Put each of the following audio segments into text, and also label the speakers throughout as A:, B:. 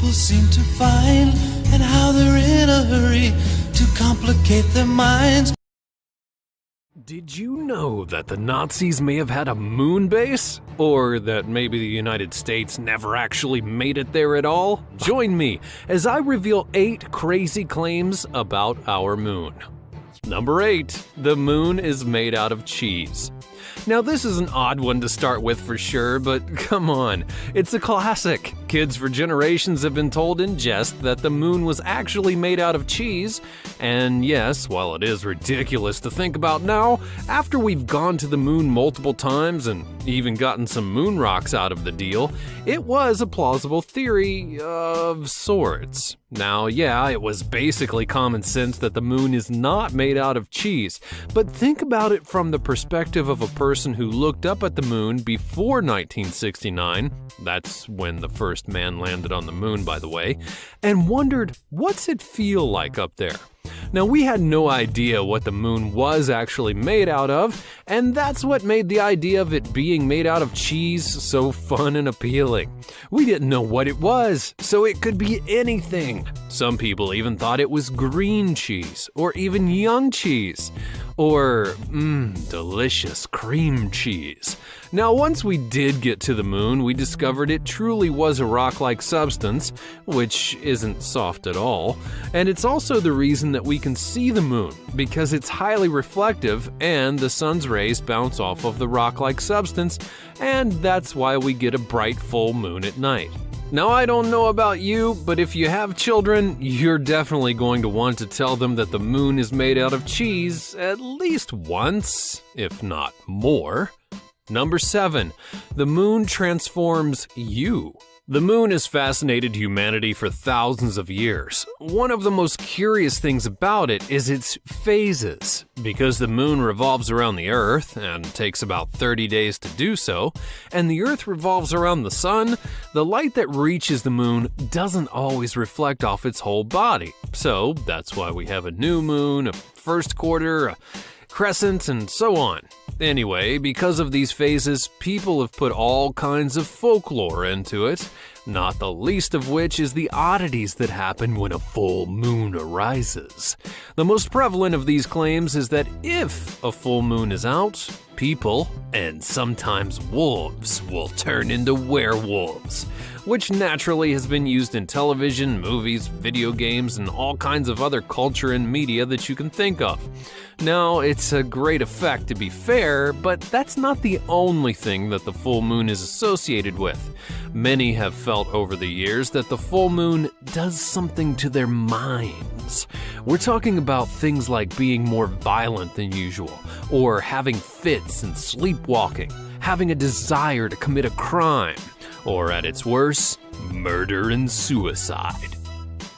A: people seem to find, and how they're in a hurry to complicate their minds.
B: Did you know that the Nazis may have had a moon base? Or that maybe the United States never actually made it there at all? Join me as I reveal 8 crazy claims about our moon. Number 8. The moon is made out of cheese. Now this is an odd one to start with for sure, but come on, it's a classic. Kids for generations have been told in jest that the moon was actually made out of cheese, and yes, while it is ridiculous to think about now, after we've gone to the moon multiple times and even gotten some moon rocks out of the deal, it was a plausible theory of sorts. Now, yeah, it was basically common sense that the moon is not made out of cheese, but think about it from the perspective of a person who looked up at the moon before 1969, that's when the first man landed on the moon, by the way, and wondered, what's it feel like up there? Now, we had no idea what the moon was actually made out of, and that's what made the idea of it being made out of cheese so fun and appealing. We didn't know what it was, so it could be anything. Some people even thought it was green cheese, or even young cheese, or delicious cream cheese. Now, once we did get to the moon, we discovered it truly was a rock-like substance, which isn't soft at all, and it's also the reason that we can see the moon, because it's highly reflective and the sun's rays bounce off of the rock-like substance, and that's why we get a bright full moon at night. Now, I don't know about you, but if you have children, you're definitely going to want to tell them that the moon is made out of cheese at least once, if not more. Number 7. The moon transforms you. The moon has fascinated humanity for thousands of years. One of the most curious things about it is its phases. Because the moon revolves around the Earth, and takes about 30 days to do so, and the Earth revolves around the sun, the light that reaches the moon doesn't always reflect off its whole body. So that's why we have a new moon, a first quarter, a crescent, and so on. Anyway, because of these phases, people have put all kinds of folklore into it, not the least of which is the oddities that happen when a full moon arises. The most prevalent of these claims is that if a full moon is out, people, and sometimes wolves, will turn into werewolves, which naturally has been used in television, movies, video games, and all kinds of other culture and media that you can think of. Now, it's a great effect to be fair, but that's not the only thing that the full moon is associated with. Many have felt over the years that the full moon does something to their minds. We're talking about things like being more violent than usual, or having fits and sleepwalking, having a desire to commit a crime, or at its worst, murder and suicide.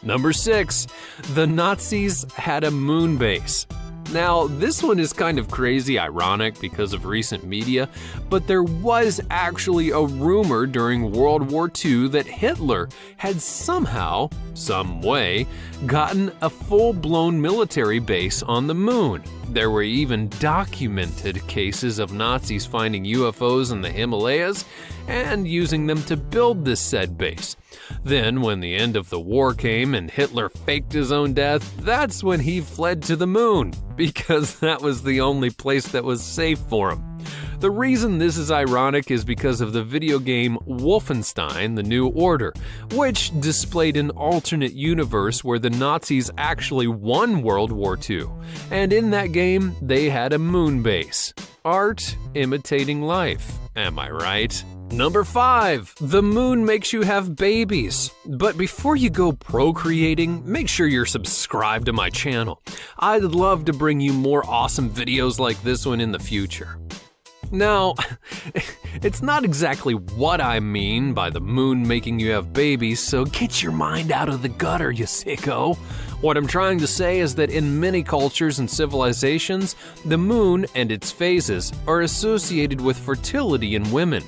B: Number 6. The Nazis had a moon base. Now, this one is kind of crazy ironic because of recent media, but there was actually a rumor during World War II that Hitler had somehow, some way, gotten a full-blown military base on the moon. There were even documented cases of Nazis finding UFOs in the Himalayas and using them to build this said base. Then, when the end of the war came and Hitler faked his own death, that's when he fled to the moon, because that was the only place that was safe for him. The reason this is ironic is because of the video game Wolfenstein: The New Order, which displayed an alternate universe where the Nazis actually won World War II, and in that game, they had a moon base. Art imitating life, am I right? Number 5, the moon makes you have babies. But before you go procreating, make sure you're subscribed to my channel. I'd love to bring you more awesome videos like this one in the future. Now, it's not exactly what I mean by the moon making you have babies, so get your mind out of the gutter, you sicko. What I'm trying to say is that in many cultures and civilizations, the moon and its phases are associated with fertility in women.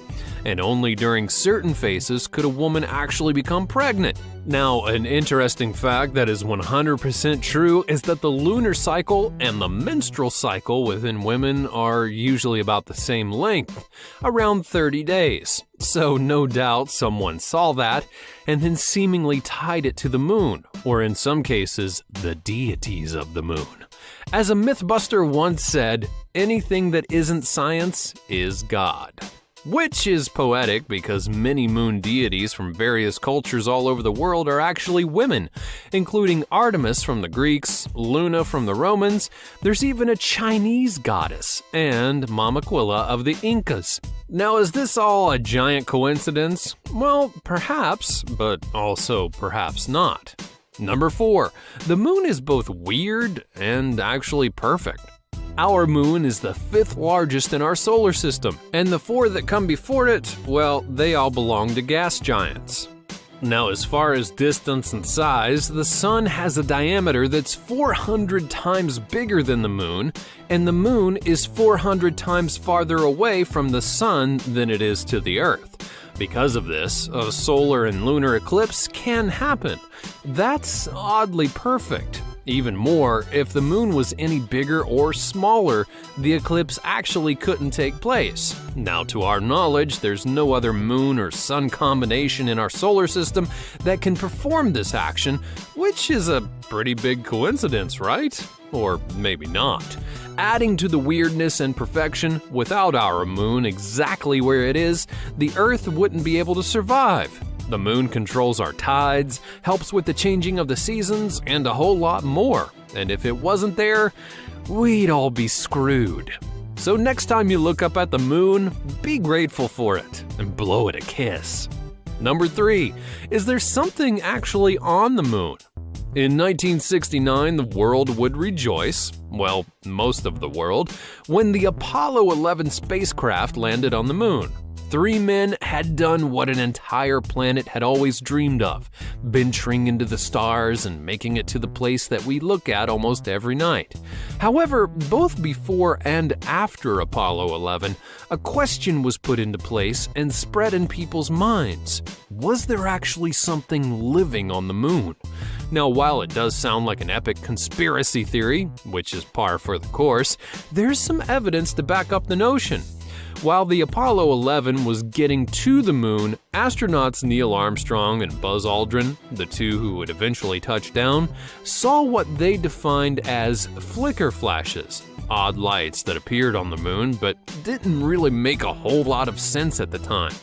B: and only during certain phases could a woman actually become pregnant. Now, an interesting fact that is 100% true is that the lunar cycle and the menstrual cycle within women are usually about the same length, around 30 days. So no doubt someone saw that and then seemingly tied it to the moon, or in some cases, the deities of the moon. As a Mythbuster once said, anything that isn't science is God. Which is poetic because many moon deities from various cultures all over the world are actually women, including Artemis from the Greeks, Luna from the Romans, there's even a Chinese goddess, and Mamaquilla of the Incas. Now, is this all a giant coincidence? Well, perhaps, but also perhaps not. Number 4, the moon is both weird and actually perfect. Our moon is the 5th largest in our solar system, and the 4 that come before it, well, they all belong to gas giants. Now, as far as distance and size, the sun has a diameter that's 400 times bigger than the moon, and the moon is 400 times farther away from the sun than it is to the Earth. Because of this, a solar and lunar eclipse can happen. That's oddly perfect. Even more, if the moon was any bigger or smaller, the eclipse actually couldn't take place. Now, to our knowledge, there's no other moon or sun combination in our solar system that can perform this action, which is a pretty big coincidence, right? Or maybe not. Adding to the weirdness and perfection, without our moon exactly where it is, the Earth wouldn't be able to survive. The moon controls our tides, helps with the changing of the seasons, and a whole lot more. And if it wasn't there, we'd all be screwed. So next time you look up at the moon, be grateful for it and blow it a kiss. Number 3, is there something actually on the moon? In 1969, the world would rejoice, well, most of the world, when the Apollo 11 spacecraft landed on the moon. 3 men had done what an entire planet had always dreamed of, venturing into the stars and making it to the place that we look at almost every night. However, both before and after Apollo 11, a question was put into place and spread in people's minds. Was there actually something living on the moon? Now, while it does sound like an epic conspiracy theory, which is par for the course, there's some evidence to back up the notion. While the Apollo 11 was getting to the moon, astronauts Neil Armstrong and Buzz Aldrin, the 2 who would eventually touch down, saw what they defined as flicker flashes, odd lights that appeared on the moon but didn't really make a whole lot of sense at the time.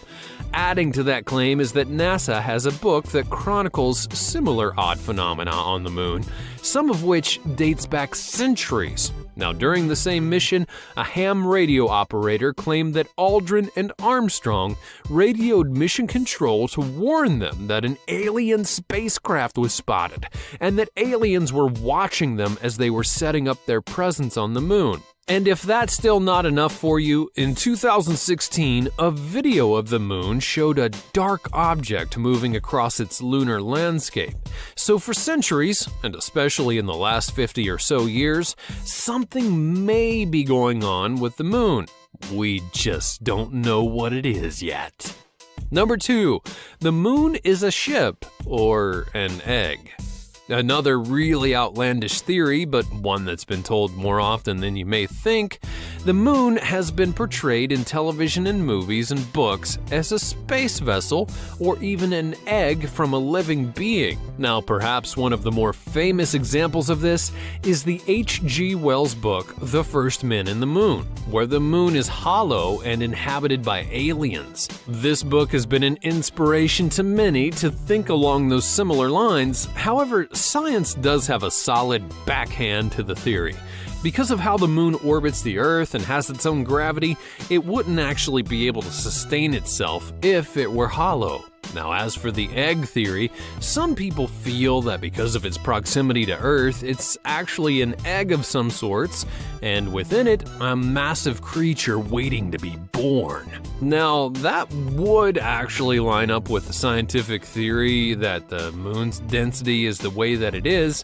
B: Adding to that claim is that NASA has a book that chronicles similar odd phenomena on the moon, some of which dates back centuries. Now, during the same mission, a ham radio operator claimed that Aldrin and Armstrong radioed Mission Control to warn them that an alien spacecraft was spotted, and that aliens were watching them as they were setting up their presence on the moon. And if that's still not enough for you, in 2016, a video of the moon showed a dark object moving across its lunar landscape. So for centuries, and especially in the last 50 or so years, something may be going on with the moon. We just don't know what it is yet. Number 2, the moon is a ship, or an egg. Another really outlandish theory, but one that's been told more often than you may think, the moon has been portrayed in television and movies and books as a space vessel or even an egg from a living being. Now, perhaps one of the more famous examples of this is the H.G. Wells book, The First Men in the Moon, where the moon is hollow and inhabited by aliens. This book has been an inspiration to many to think along those similar lines. However, science does have a solid backhand to the theory. Because of how the moon orbits the Earth and has its own gravity, it wouldn't actually be able to sustain itself if it were hollow. Now, as for the egg theory, some people feel that because of its proximity to Earth, it's actually an egg of some sorts, and within it, a massive creature waiting to be born. Now, that would actually line up with the scientific theory that the moon's density is the way that it is,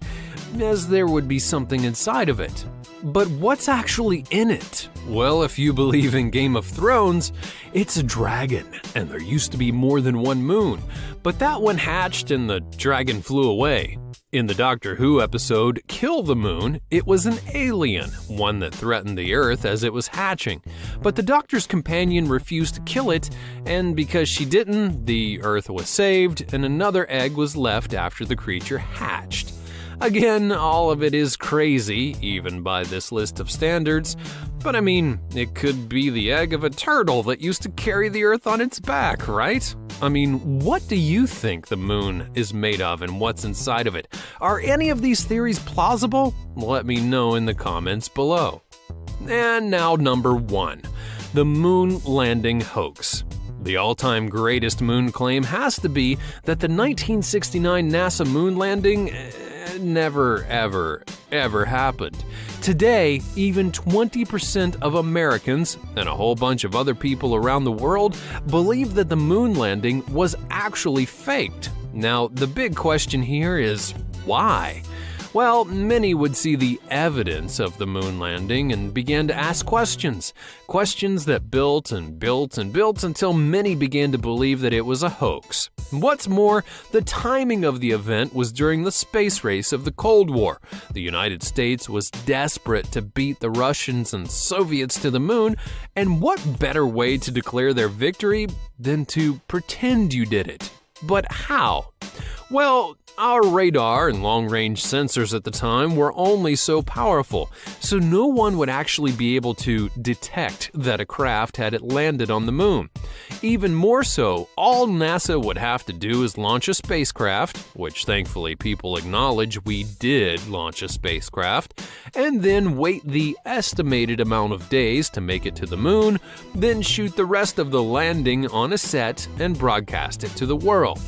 B: as there would be something inside of it. But what's actually in it? Well, if you believe in Game of Thrones, it's a dragon, and there used to be more than one moon, but that one hatched and the dragon flew away. In the Doctor Who episode, Kill the Moon, it was an alien, one that threatened the Earth as it was hatching. But the Doctor's companion refused to kill it, and because she didn't, the Earth was saved, and another egg was left after the creature hatched. Again, all of it is crazy, even by this list of standards, but I mean, it could be the egg of a turtle that used to carry the Earth on its back, right? I mean, what do you think the moon is made of and what's inside of it? Are any of these theories plausible? Let me know in the comments below. And now number 1, the moon landing hoax. The all-time greatest moon claim has to be that the 1969 NASA moon landing never, ever happened. Today, even 20% of Americans, and a whole bunch of other people around the world, believe that the moon landing was actually faked. Now, the big question here is, why? Well, many would see the evidence of the moon landing and began to ask questions. Questions that built and built and built until many began to believe that it was a hoax. What's more, the timing of the event was during the space race of the Cold War. The United States was desperate to beat the Russians and Soviets to the moon, and what better way to declare their victory than to pretend you did it? But how? Well, our radar and long-range sensors at the time were only so powerful, so no one would actually be able to detect that a craft had landed on the moon. Even more so, all NASA would have to do is launch a spacecraft, which thankfully people acknowledge we did launch a spacecraft, and then wait the estimated amount of days to make it to the moon, then shoot the rest of the landing on a set and broadcast it to the world.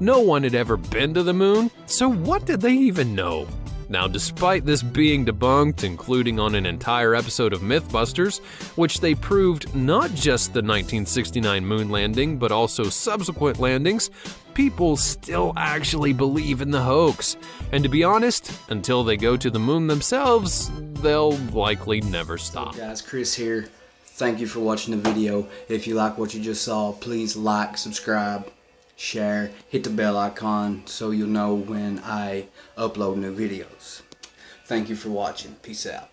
B: No one had ever been to the moon, so what did they even know? Now, despite this being debunked, including on an entire episode of Mythbusters, which they proved not just the 1969 moon landing, but also subsequent landings, people still actually believe in the hoax. And to be honest, until they go to the moon themselves, they'll likely never stop.
C: Hey guys, Chris here. Thank you for watching the video. If you like what you just saw, please like, subscribe, share, hit the bell icon so you'll know when I upload new videos. Thank you for watching. Peace out.